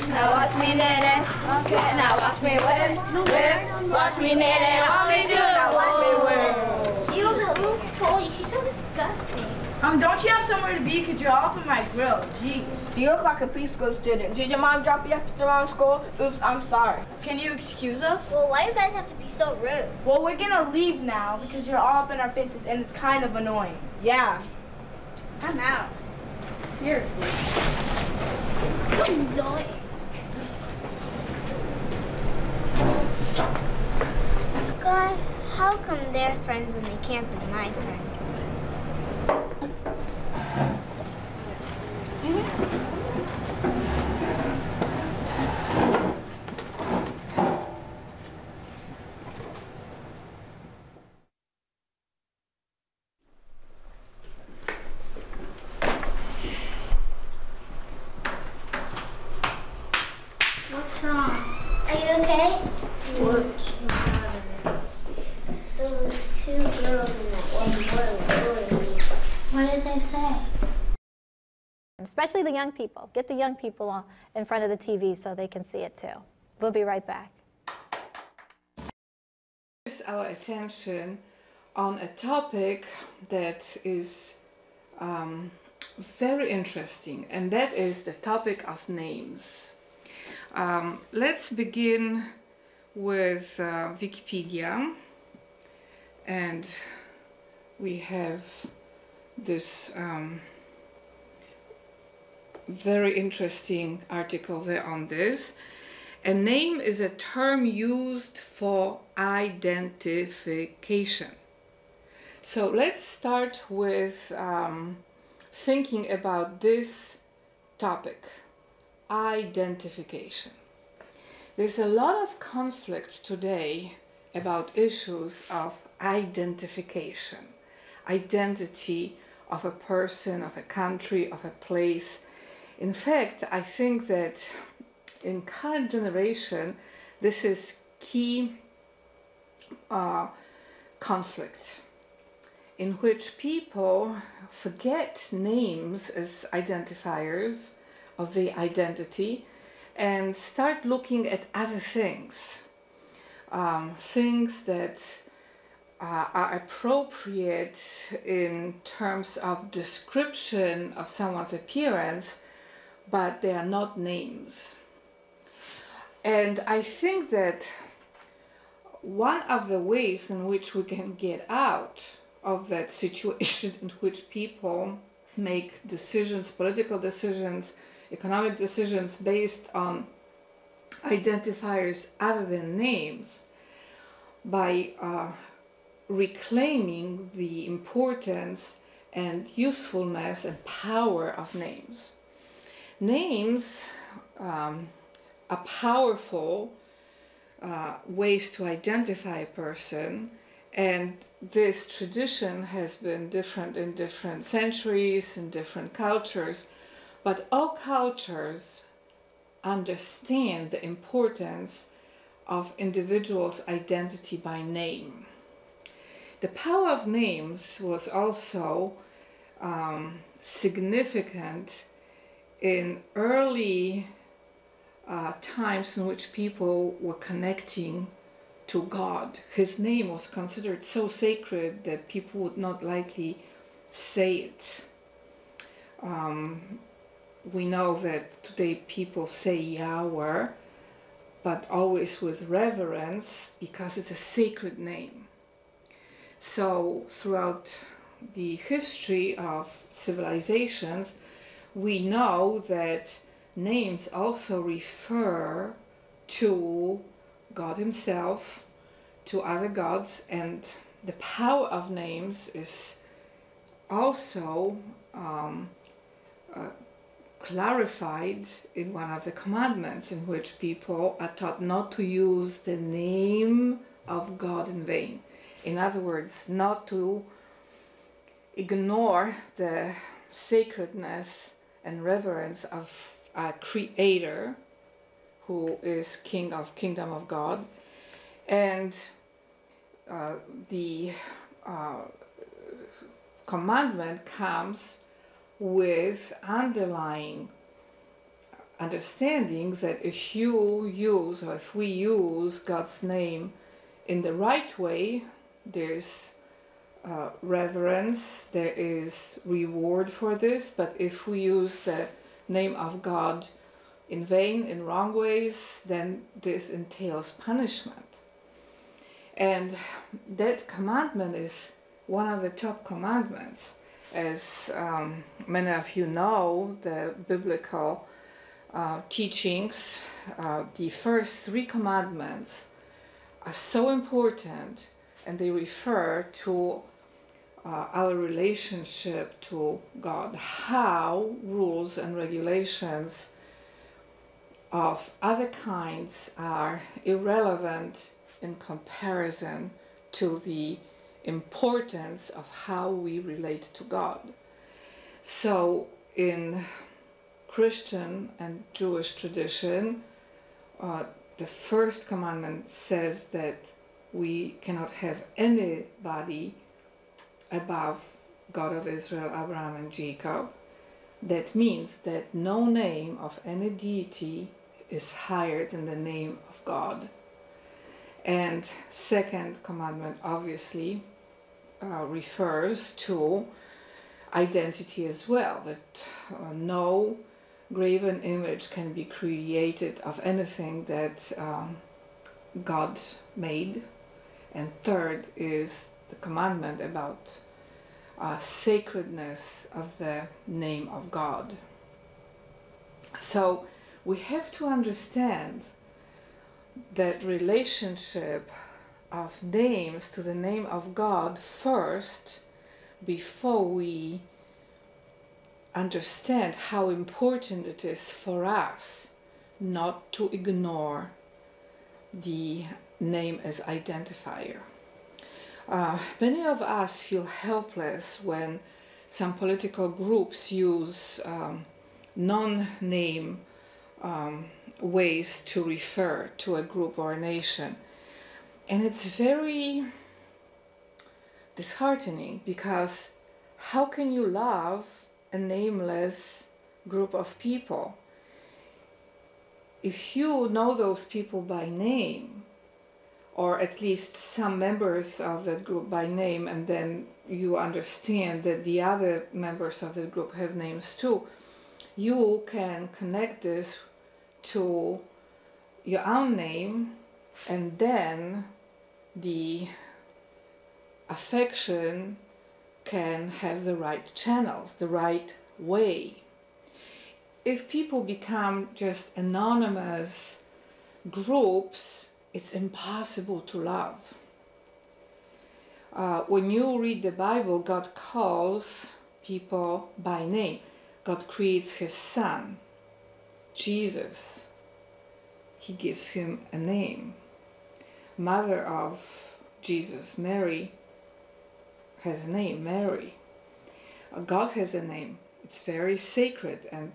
Now watch me nene. Okay. Now watch me whip. Watch me nene. Let me do. Now watch me whip. You little Polly, she's so disgusting. Don't you have somewhere to be? Because you're all up in my grill. Jeez. You look like a preschool student. Did your mom drop you after around school? Oops, I'm sorry. Can you excuse us? Well, why do you guys have to be so rude? Well, we're gonna leave now because you're all up in our faces and it's kind of annoying. Yeah. I'm out. Seriously. Annoying. God, how come they're friends when they can't be my friend? What's wrong? Are you okay? What's the matter? Those two girls in that one boy were bullying me. What did they say? Especially the young people. Get the young people in front of the TV so they can see it too. We'll be right back. Our attention on a topic that is very interesting, and that is the topic of names. Let's begin with Wikipedia, and we have this very interesting article there on this. A name is a term used for identification. So let's start with thinking about this topic, identification. There's a lot of conflict today about issues of identification, identity of a person, of a country, of a place. In fact, I think that in current generation, this is key conflict in which people forget names as identifiers of the identity and start looking at other things, things that are appropriate in terms of description of someone's appearance, but they are not names. And I think that one of the ways in which we can get out of that situation in which people make decisions, political decisions, economic decisions based on identifiers other than names, by reclaiming the importance and usefulness and power of names. Names are powerful ways to identify a person, and this tradition has been different in different centuries, in different cultures, but all cultures understand the importance of individuals' identity by name. The power of names was also significant in early times in which people were connecting to God. His name was considered so sacred that people would not lightly say it. We know that today people say Yahweh, but always with reverence because it's a sacred name. So throughout the history of civilizations, we know that names also refer to God himself, to other gods, and the power of names is also clarified in one of the commandments, in which people are taught not to use the name of God in vain. In other words, not to ignore the sacredness and reverence of our Creator, who is King of Kingdom of God, and the commandment comes with underlying understanding that if you use, or if we use God's name in the right way, there's reverence, there is reward for this. But if we use the name of God in vain, in wrong ways, then this entails punishment. And that commandment is one of the top commandments. As many of you know, the biblical teachings, the first 3 commandments are so important, and they refer to our relationship to God, how rules and regulations of other kinds are irrelevant in comparison to the importance of how we relate to God. So in Christian and Jewish tradition, the first commandment says that we cannot have anybody above God of Israel, Abraham and Jacob. That means that no name of any deity is higher than the name of God. And second commandment obviously refers to identity as well, that no graven image can be created of anything that God made. And third is the commandment about sacredness of the name of God. So we have to understand that relationship of names to the name of God first, before we understand how important it is for us not to ignore the name as identifier. Many of us feel helpless when some political groups use non-name ways to refer to a group or a nation. And it's very disheartening, because how can you love a nameless group of people? If you know those people by name, or at least some members of that group by name, and then you understand that the other members of the group have names too, you can connect this to your own name, and then the affection can have the right channels, the right way. If people become just anonymous groups, it's impossible to love. When you read the Bible, God calls people by name. God creates His Son, Jesus. He gives Him a name. Mother of Jesus, Mary, has a name, Mary. God has a name. It's very sacred, and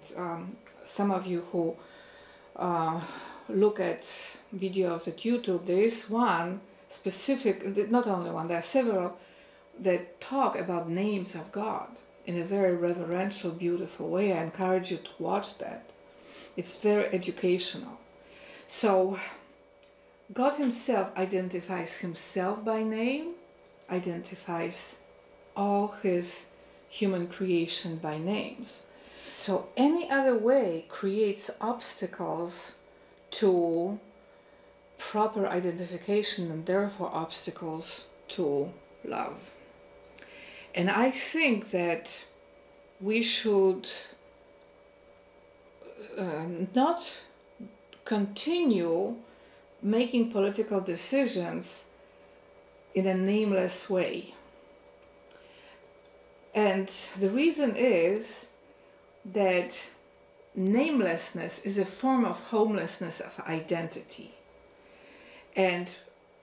some of you who look at videos at YouTube, there is one specific, not only one, there are several that talk about names of God in a very reverential, beautiful way. I encourage you to watch that. It's very educational. So God Himself identifies Himself by name, identifies all His human creation by names. So any other way creates obstacles to proper identification, and therefore obstacles to love. And I think that we should not continue making political decisions in a nameless way. And the reason is that namelessness is a form of homelessness of identity. And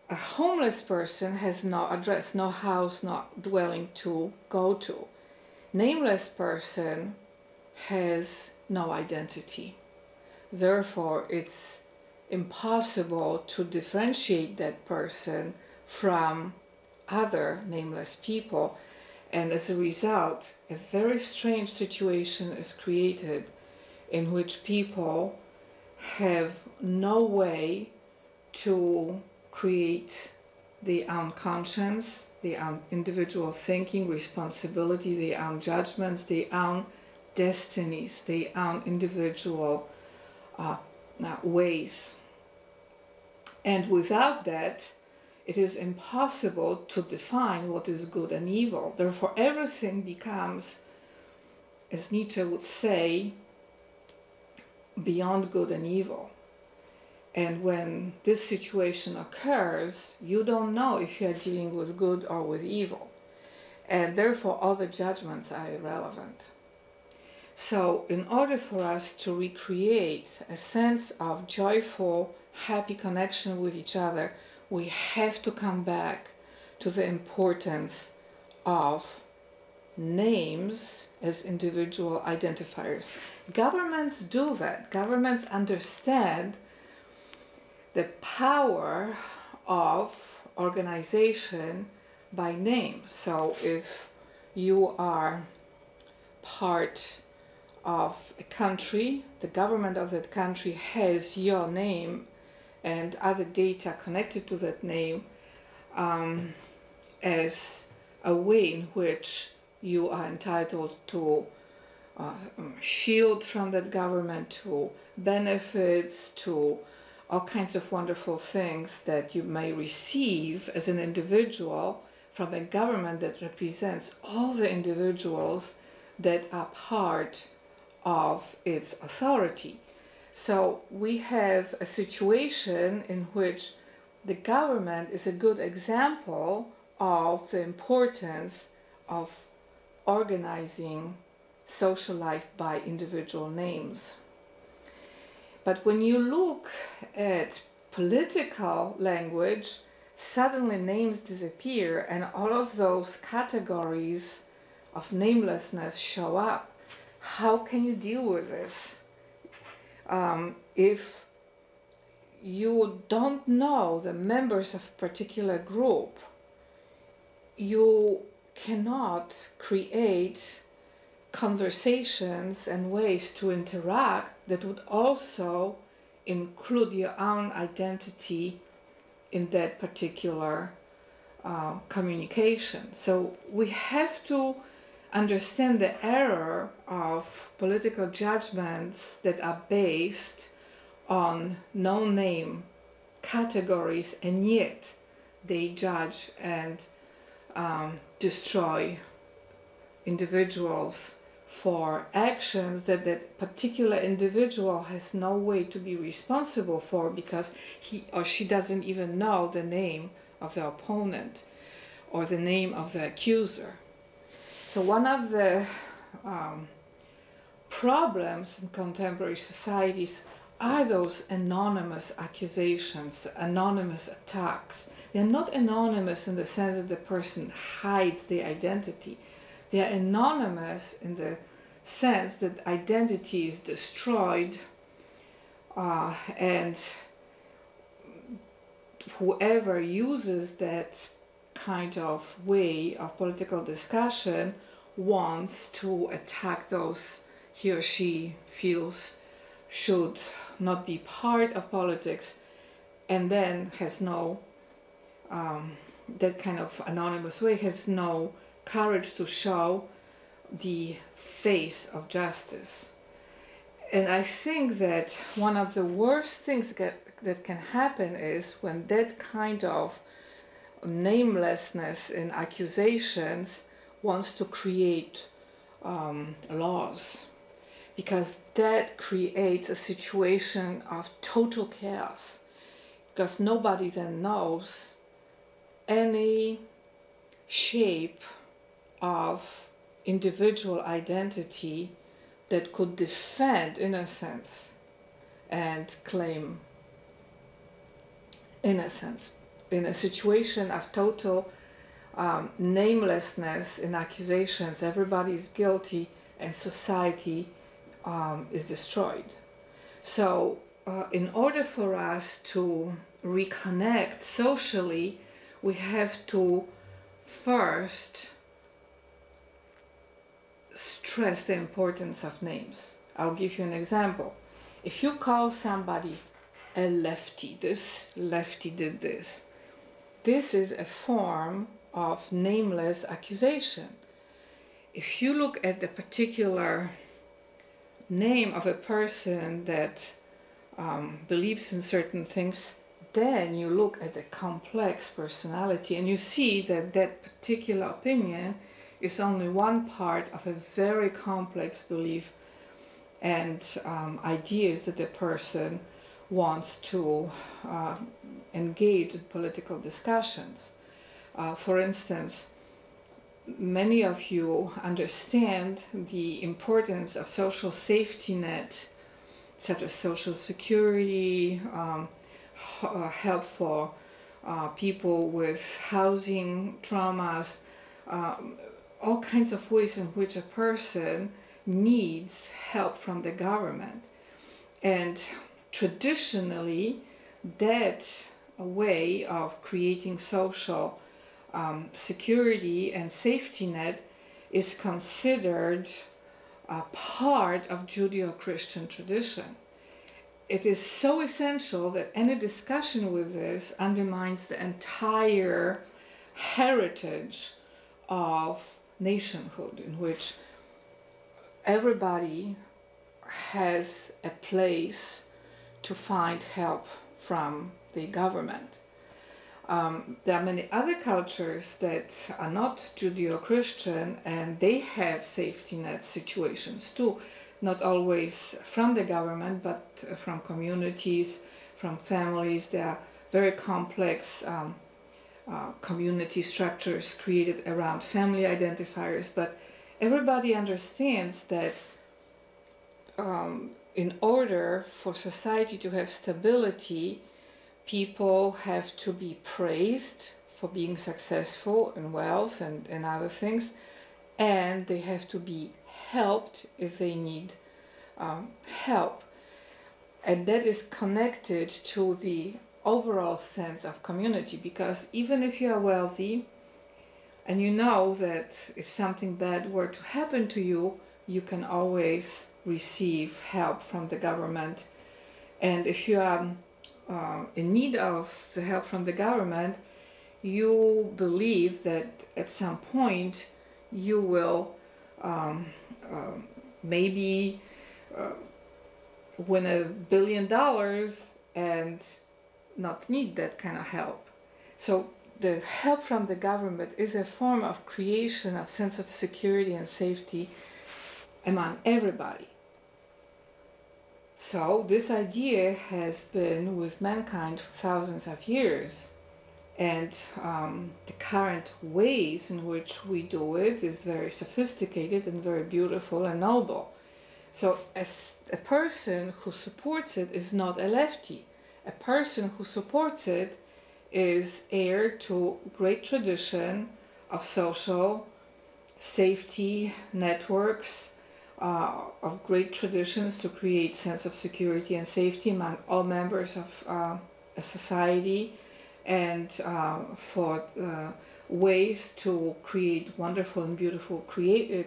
a homeless person has no address, no house, no dwelling to go to. Nameless person has no identity. Therefore, it's impossible to differentiate that person from other nameless people. And as a result, a very strange situation is created in which people have no way to create their own conscience, their own individual thinking, responsibility, their own judgments, their own destinies, their own individual ways. And without that, it is impossible to define what is good and evil. Therefore, everything becomes, as Nietzsche would say, beyond good and evil. And when this situation occurs, you don't know if you are dealing with good or with evil. And therefore, all the judgments are irrelevant. So, in order for us to recreate a sense of joyful, happy connection with each other, we have to come back to the importance of names as individual identifiers. Governments do that. Governments understand the power of organization by name. So if you are part of a country, the government of that country has your name and other data connected to that name as a way in which you are entitled to shield from that government, to benefits, to all kinds of wonderful things that you may receive as an individual from a government that represents all the individuals that are part of its authority. So we have a situation in which the government is a good example of the importance of organizing social life by individual names. But when you look at political language, suddenly names disappear and all of those categories of namelessness show up. How can you deal with this? If you don't know the members of a particular group, you cannot create conversations and ways to interact that would also include your own identity in that particular communication. So we have to understand the error of political judgments that are based on no-name categories, and yet they judge and destroy individuals for actions that that particular individual has no way to be responsible for, because he or she doesn't even know the name of the opponent or the name of the accuser. So one of the problems in contemporary societies are those anonymous accusations, anonymous attacks. They're not anonymous in the sense that the person hides their identity. They are anonymous in the sense that identity is destroyed and whoever uses that kind of way of political discussion wants to attack those he or she feels should not be part of politics, and then has no, that kind of anonymous way, has no courage to show the face of justice. And I think that one of the worst things that can happen is when that kind of namelessness in accusations wants to create laws, because that creates a situation of total chaos, because nobody then knows any shape of individual identity that could defend innocence and claim innocence in a situation of total namelessness in accusations. Everybody is guilty and society is destroyed. So in order for us to reconnect socially, we have to first stress the importance of names. I'll give you an example. If you call somebody a lefty, this lefty did this, this is a form of nameless accusation. If you look at the particular name of a person that believes in certain things, then you look at the complex personality and you see that that particular opinion is only one part of a very complex belief and ideas that the person wants to engage in political discussions. For instance, many of you understand the importance of social safety net, such as social security, help for people with housing traumas, all kinds of ways in which a person needs help from the government. And traditionally, that way of creating social security and safety net is considered a part of Judeo-Christian tradition. It is so essential that any discussion with this undermines the entire heritage of nationhood, in which everybody has a place to find help from the government. There are many other cultures that are not Judeo-Christian and they have safety net situations too, not always from the government but from communities, from families. There are very complex community structures created around family identifiers, but everybody understands that in order for society to have stability, people have to be praised for being successful in wealth and other things, and they have to be helped if they need help. And that is connected to the overall sense of community, because even if you are wealthy and you know that if something bad were to happen to you, you can always receive help from the government. And if you are in need of the help from the government, you believe that at some point you will maybe win $1 billion and not need that kind of help. So the help from the government is a form of creation of sense of security and safety among everybody. So this idea has been with mankind for thousands of years, and the current ways in which we do it is very sophisticated and very beautiful and noble. So as a person who supports it is not a lefty. A person who supports it is heir to great tradition of social safety networks, of great traditions to create sense of security and safety among all members of a society, and for ways to create wonderful and beautiful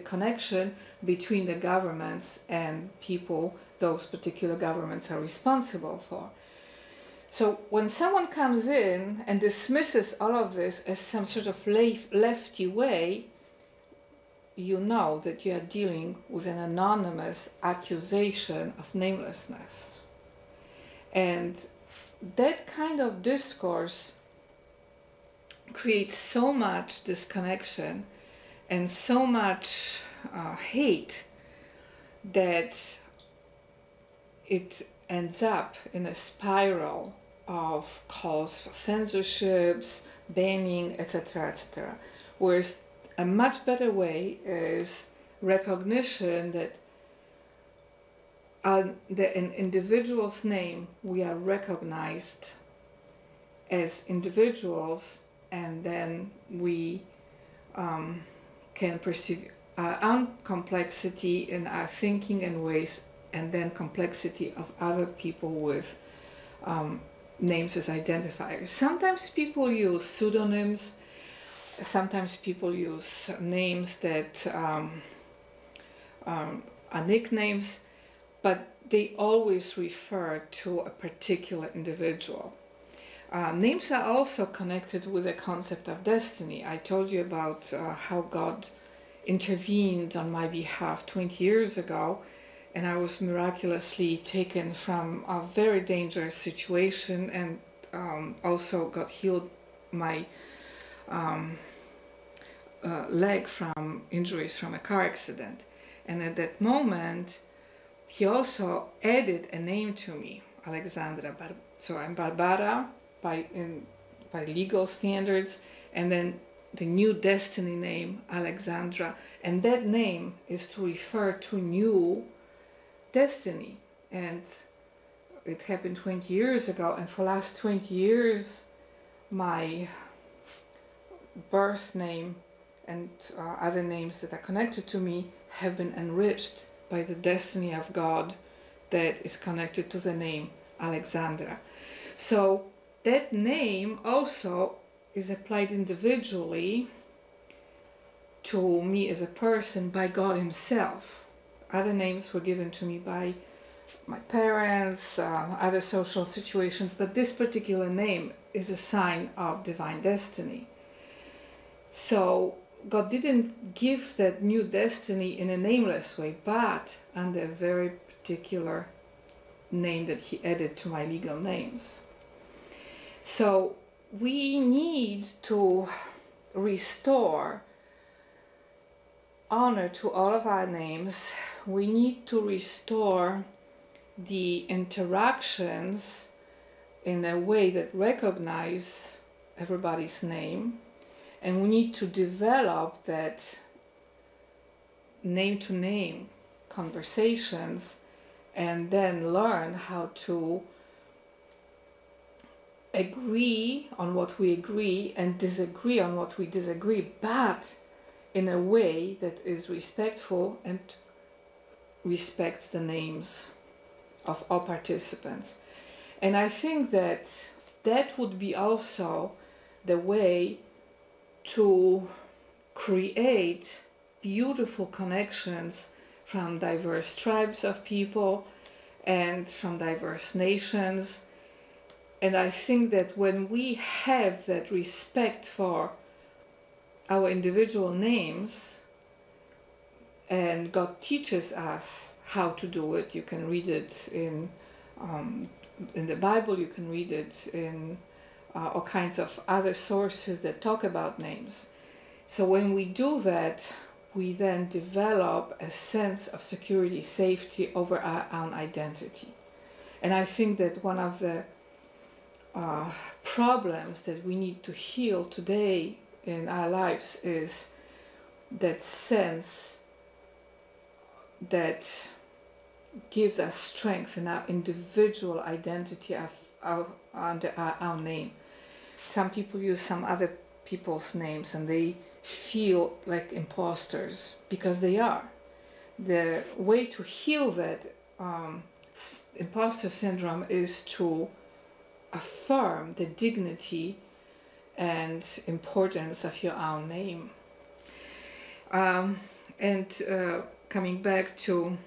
connection between the governments and people those particular governments are responsible for. So when someone comes in and dismisses all of this as some sort of lefty way, you know that you are dealing with an anonymous accusation of namelessness. And that kind of discourse creates so much disconnection and so much hate that it ends up in a spiral of calls for censorships, banning, etc., etc. Whereas a much better way is recognition that an individual's name, we are recognized as individuals, and then we can perceive our own complexity in our thinking and ways, and then complexity of other people with names as identifiers. Sometimes people use pseudonyms, sometimes people use names that are nicknames, but they always refer to a particular individual. Names are also connected with the concept of destiny. I told you about how God intervened on my behalf 20 years ago, and I was miraculously taken from a very dangerous situation, and also got healed my leg from injuries from a car accident. And at that moment, he also added a name to me, Alexandra. So I'm Barbara by legal standards, and then the new destiny name, Alexandra. And that name is to refer to new destiny. And it happened 20 years ago, and for the last 20 years, my birth name and other names that are connected to me have been enriched by the destiny of God that is connected to the name Alexandra. So that name also is applied individually to me as a person by God Himself. Other names were given to me by my parents, other social situations, but this particular name is a sign of divine destiny. So God didn't give that new destiny in a nameless way, but under a very particular name that He added to my legal names. So we need to restore honor to all of our names. We need to restore the interactions in a way that recognize everybody's name. And we need to develop that name-to-name conversations, and then learn how to agree on what we agree and disagree on what we disagree, but in a way that is respectful and respects the names of all participants. And I think that that would be also the way to create beautiful connections from diverse tribes of people and from diverse nations. And I think that when we have that respect for our individual names, and God teaches us how to do it, you can read it in the Bible, you can read it in all kinds of other sources that talk about names. So when we do that, we then develop a sense of security, safety over our own identity. And I think that one of the problems that we need to heal today in our lives is that sense that gives us strength in our individual identity under our own name. Some people use some other people's names and they feel like imposters, because they are. The way to heal that imposter syndrome is to affirm the dignity and importance of your own name. Coming back to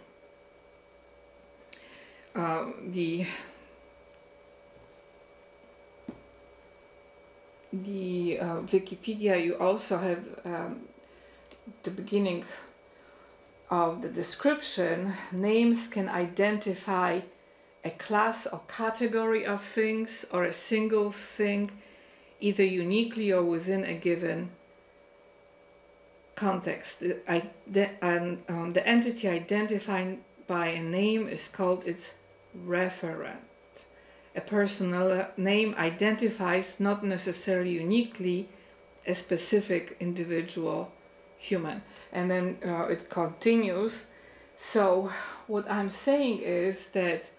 the Wikipedia, you also have the beginning of the description. Names can identify a class or category of things or a single thing, either uniquely or within a given context. The entity identified by a name is called its referent. A personal name identifies not necessarily uniquely a specific individual human. And then it continues, So what I'm saying is that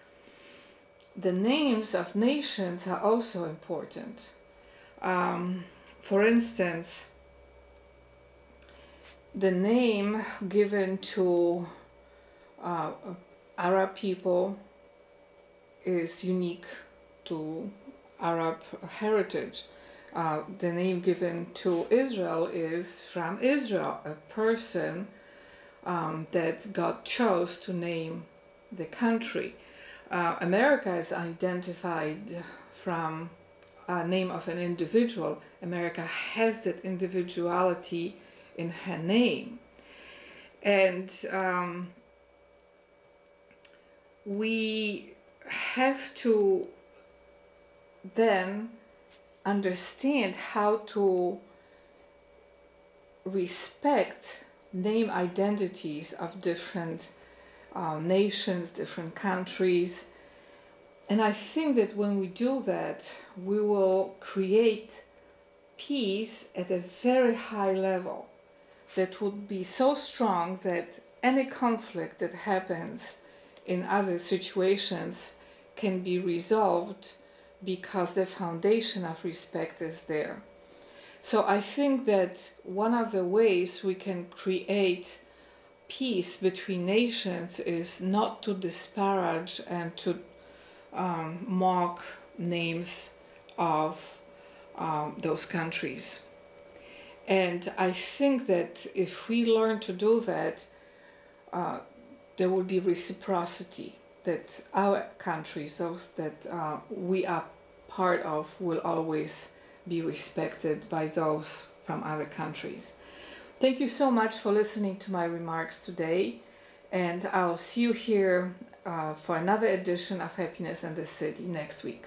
the names of nations are also important. For instance, the name given to Arab people is unique to Arab heritage. The name given to Israel is from Israel, a person that God chose to name the country. America is identified from a name of an individual. America has that individuality in her name. And we have to then understand how to respect name identities of different nations, different countries. And I think that when we do that, we will create peace at a very high level that would be so strong that any conflict that happens in other situations can be resolved because the foundation of respect is there. So I think that one of the ways we can create peace between nations is not to disparage and to mock names of those countries. And I think that if we learn to do that, there will be reciprocity, that our countries, those that we are part of, will always be respected by those from other countries. Thank you so much for listening to my remarks today, and I'll see you here for another edition of Happiness in the City next week.